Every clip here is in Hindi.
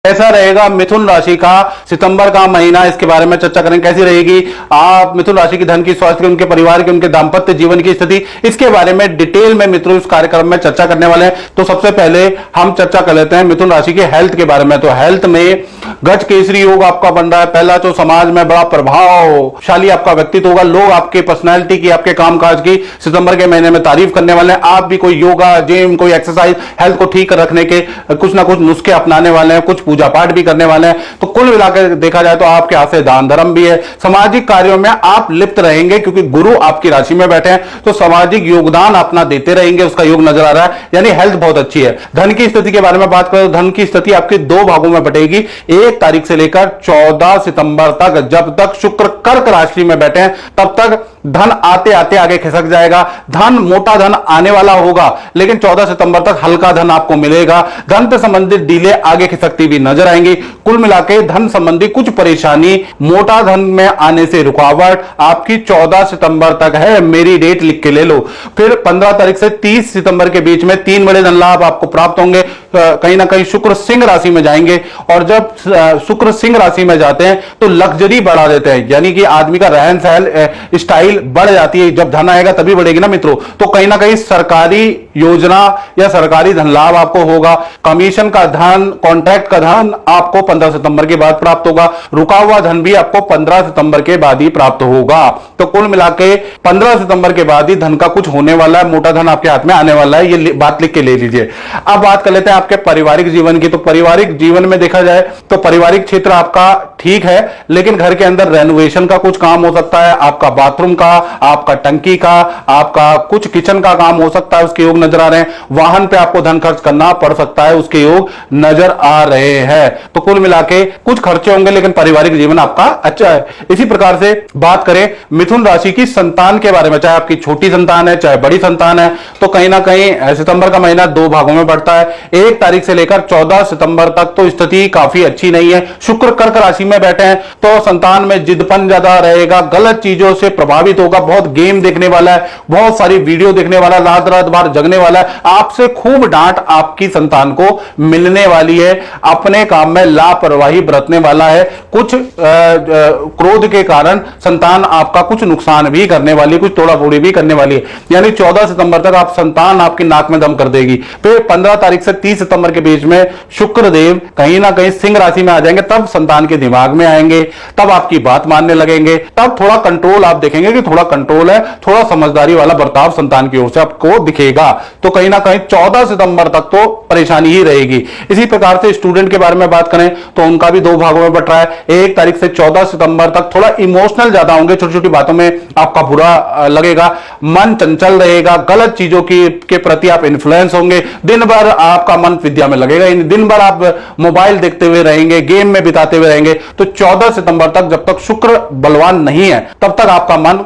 कैसा रहेगा मिथुन राशि का सितंबर का महीना, इसके बारे में चर्चा करेंगे। कैसी रहेगी आप मिथुन राशि की धन की, स्वास्थ्य की, उनके परिवार की, उनके दाम्पत्य जीवन की स्थिति, इसके बारे में डिटेल में मित्रों इस कार्यक्रम में चर्चा करने वाले हैं। तो सबसे पहले हम चर्चा कर लेते हैं मिथुन राशि के हेल्थ के बारे में। तो हेल्थ में गज केसरी योग आपका बन रहा है। पहला तो समाज में बड़ा प्रभावशाली आपका व्यक्तित्व होगा। लोग आपके पर्सनैलिटी की, आपके कामकाज की सितंबर के महीने में तारीफ करने वाले हैं। आप भी कोई योगा, जिम, कोई एक्सरसाइज, हेल्थ को ठीक रखने के कुछ ना कुछ नुस्खे अपनाने वाले हैं, कुछ पूजा पाठ भी करने वाले हैं। तो कुल मिलाकर देखा जाए तो आपके हाथ से दान धर्म भी है। सामाजिक कार्यों में आप लिप्त रहेंगे क्योंकि गुरु आपकी राशि में बैठे हैं, तो सामाजिक योगदान अपना देते रहेंगे, उसका योग नजर आ रहा है। यानी हेल्थ बहुत अच्छी है। धन की स्थिति के बारे में बात करें तो धन की स्थिति आपकी दो भागों में बटेगी। 1 तारीख से लेकर 14 सितंबर तक, जब तक शुक्र कर्क राशि में बैठे हैं तब तक धन आते आते आगे खिसक जाएगा। धन, मोटा धन आने वाला होगा, लेकिन 14 सितंबर तक हल्का धन आपको मिलेगा। धन से संबंधित डीले आगे खिसकती भी नजर आएंगी। कुल मिलाकर धन संबंधी कुछ परेशानी, मोटा धन में आने से रुकावट आपकी 14 सितंबर तक है। मेरी डेट लिख के ले लो। फिर 15 तारीख से 30 सितंबर के बीच में 3 बड़े धन लाभ आपको प्राप्त होंगे। कहीं ना कहीं शुक्र सिंह राशि में जाएंगे, और जब शुक्र सिंह राशि में जाते हैं तो लग्जरी बढ़ा देते हैं, यानी कि आदमी का रहन सहन स्टाइल बढ़ जाती है। जब धन आएगा तभी बढ़ेगी ना मित्रों। तो कहीं ना कहीं सरकारी योजना या सरकारी धन लाभ आपको होगा। कमीशन का धन, कॉन्ट्रैक्ट का धन आपको 15 सितंबर के बाद प्राप्त होगा। रुका हुआ धन भी आपको 15 सितंबर के बाद ही प्राप्त होगा। तो कुल मिलाके 15 सितंबर के बाद ही धन का कुछ होने वाला है, मोटा धन आपके हाथ में आने वाला है। ये बात लिख के ले लीजिए। अब बात कर लेते हैं आपके पारिवारिक जीवन की। तो पारिवारिक जीवन में देखा जाए तो पारिवारिक क्षेत्र आपका ठीक है, लेकिन घर के अंदर रेनोवेशन का कुछ काम हो सकता है। आपका बाथरूम का, आपका टंकी का, आपका कुछ किचन का काम हो सकता है, उसके योग नजर आ रहे हैं। वाहन पे आपको धन खर्च करना पड़ सकता है, उसके योग नजर आ रहे हैं। तो कुल मिलाके कुछ खर्चे होंगे, लेकिन पारिवारिक जीवन आपका अच्छा है। इसी प्रकार से बात करें मिथुन राशि की संतान के बारे में, चाहे आपकी छोटी संतान है चाहे बड़ी संतान है, तो कहीं ना कहीं सितंबर का महीना 2 भागों में बढ़ता है। 1 तारीख से लेकर 14 सितंबर तक तो स्थिति काफी अच्छी नहीं है। शुक्र कर्क राशि में बैठे हैं तो संतान में जिदपन ज्यादा रहेगा, गलत चीजों से प्रभावित होगा, बहुत गेम देखने वाला है, बहुत सारी वीडियो देखने वाला है, रात रात भर जगने वाला है। आपसे खूब डांट आपकी संतान को मिलने वाली है। अपने काम में लापरवाही बरतने वाला है। कुछ क्रोध के कारण संतान आपका कुछ नुकसान भी करने वाली, कुछ तोड़ा फोड़ी भी करने वाली है। यानी 14 सितंबर तक आप संतान आपकी नाक में दम कर देगी। फिर 15 तारीख से 30 सितंबर के बीच में शुक्र देव कहीं ना कहीं सिंह राशि में आ जाएंगे, तब संतान के दिमाग में आएंगे, तब आपकी बात मानने लगेंगे, तब थोड़ा कंट्रोल आप देखेंगे कि थोड़ा कंट्रोल है, थोड़ा समझदारी वाला बर्ताव संतान की ओर से आपको दिखेगा। तो कहीं ना कहीं 14 सितंबर तक तो परेशानी ही रहेगी। इसी प्रकार से स्टूडेंट के बारे में बात करें तो उनका भी 2 भागों में बट रहा है। 1 तारीख से 14 सितंबर तक थोड़ा इमोशनल ज्यादा होंगे, छोटी छोटी बातों में आपका बुरा लगेगा, मन चंचल रहेगा, गलत चीजों के प्रति आप इन्फ्लुएंस होंगे। दिन भर आपका मन विद्या में लगेगा, दिन भर आप मोबाइल देखते हुए रहेंगे, गेम में बिताते हुए रहेंगे। तो 14 सितंबर तक जब तक शुक्र बलवान नहीं है तब तक आपका मन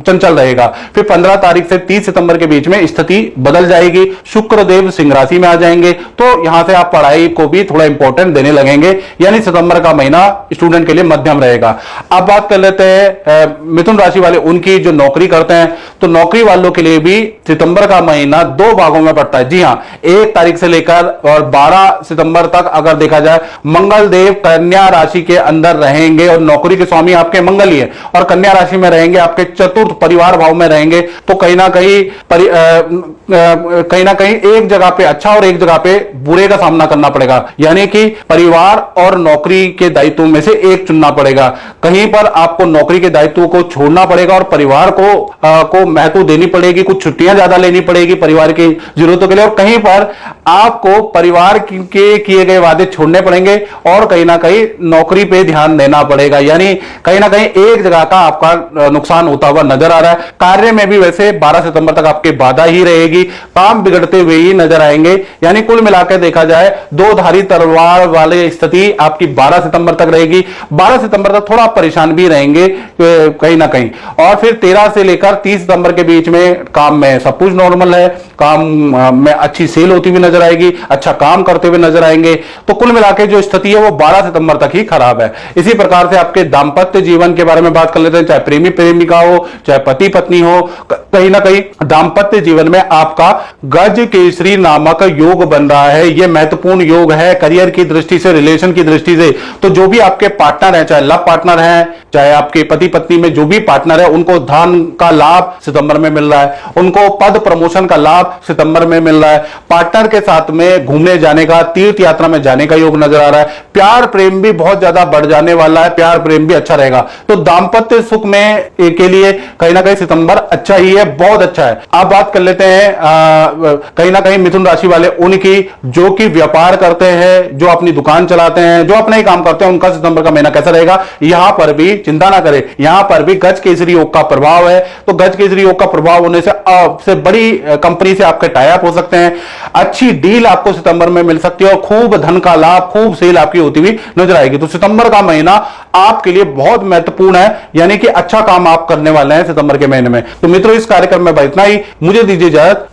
चंचल रहेगा। फिर 15 तारीख से 30 सितंबर के बीच में स्थिति बदल जाएगी, शुक्र देव सिंह राशि में आ जाएंगे, तो यहां से आप पढ़ाई को भी थोड़ा इंपॉर्टेंट देने लगेंगे। यानी सितंबर का महीना स्टूडेंट के लिए मध्यम रहेगा। अब बात कर लेते हैं मिथुन राशि वाले, उनकी जो नौकरी करते हैं, तो नौकरी वालों के लिए भी सितंबर का महीना 2 भागों में पड़ता है। जी हां, 1 तारीख से लेकर और 12 सितंबर तक अगर देखा जाए, मंगल देव कन्या राशि के अंदर रहेंगे और नौकरी के स्वामी आपके मंगल ही है, और कन्या राशि में रहेंगे, आपके चतुर्थ परिवार भाव में रहेंगे। तो कहीं ना कहीं एक जगह पे अच्छा और एक जगह पे बुरे का सामना करना पड़ेगा। यानी कि परिवार और नौकरी के दायित्व में से एक चुनना पड़ेगा। कहीं पर आपको नौकरी के दायित्व को छोड़ना पड़ेगा और परिवार को महत्व देनी पड़ेगी, कुछ छुट्टियां ज्यादा लेनी पड़ेगी परिवार की जरूरतों के लिए, और कहीं पर आपको परिवार के किए गए वादे छोड़ने पड़ेंगे और कहीं ना कहीं नौकरी पे ध्यान देना पड़ेगा। यानी कहीं ना कहीं एक जगह का आपका नुकसान होता हुआ नजर आ रहा है। कार्य में भी वैसे 12 सितंबर तक आपकी बाधा ही रहेगी, काम बिगड़ते हुए ही नजर आएंगे। यानी कुल मिलाकर देखा जाए 2 धारी तलवार वाली स्थिति आपकी 12 सितंबर तक रहेगी। 12 सितंबर तक थोड़ा परेशान भी रहेंगे कहीं ना कहीं, और फिर 13 से लेकर 30 सितंबर के बीच में काम में सब कुछ नॉर्मल है। काम में अच्छी सेल होती हुई नजर आएगी, अच्छा काम करते हुए नजर आएंगे। तो कुल मिला के जो स्थिति है वो 12 सितंबर तक ही खराब है। इसी प्रकार से आपके दाम्पत्य जीवन के बारे में बात कर लेते हैं, चाहे प्रेमी प्रेमिका हो, चाहे पति पत्नी हो, कहीं ना कहीं दाम्पत्य जीवन में आपका गज केसरी नामक योग बन रहा है। यह महत्वपूर्ण योग है करियर की दृष्टि से, रिलेशन की दृष्टि से। तो जो भी आपके पार्टनर हैं, चाहे लव पार्टनर हैं, चाहे आपके पति पत्नी में जो भी पार्टनर है, उनको धन का लाभ सितंबर में मिल रहा है, उनको पद प्रमोशन का लाभ सितंबर में मिल रहा है, पार्टनर के साथ में घूमने जाने का, तीर्थ यात्रा में जाने का योग नजर आ रहा है, प्यार प्रेम भी बहुत ज्यादा बढ़ जाने वाला है, प्यार प्रेम भी अच्छा रहेगा। तो दाम्पत्य सुख में के लिए कहीं ना कहीं सितंबर अच्छा ही है, बहुत अच्छा है। अब बात कर लेते हैं कहीं ना कहीं मिथुन राशि वाले उनकी जो कि व्यापार करते हैं, जो अपनी दुकान चलाते हैं, जो अपना ही काम करते हैं, उनका सितंबर का महीना कैसा रहेगा। यहां पर भी चिंता ना करें, यहां पर भी गज केसरी योग का प्रभाव है। तो गज केसरी योग का प्रभाव होने से बड़ी कंपनी से आपके टाई अप हो सकते हैं, अच्छी डील आपको सितंबर में मिल सकती है और खूब धन का लाभ, खूब सेल आपकी होती हुई नजर आएगी। तो सितंबर का महीना आपके लिए बहुत महत्वपूर्ण है, यानी कि अच्छा काम आप करने वाले हैं सितंबर के महीने में। तो मित्रों, इस कार्यक्रम में इतना ही, मुझे दीजिए इजाजत।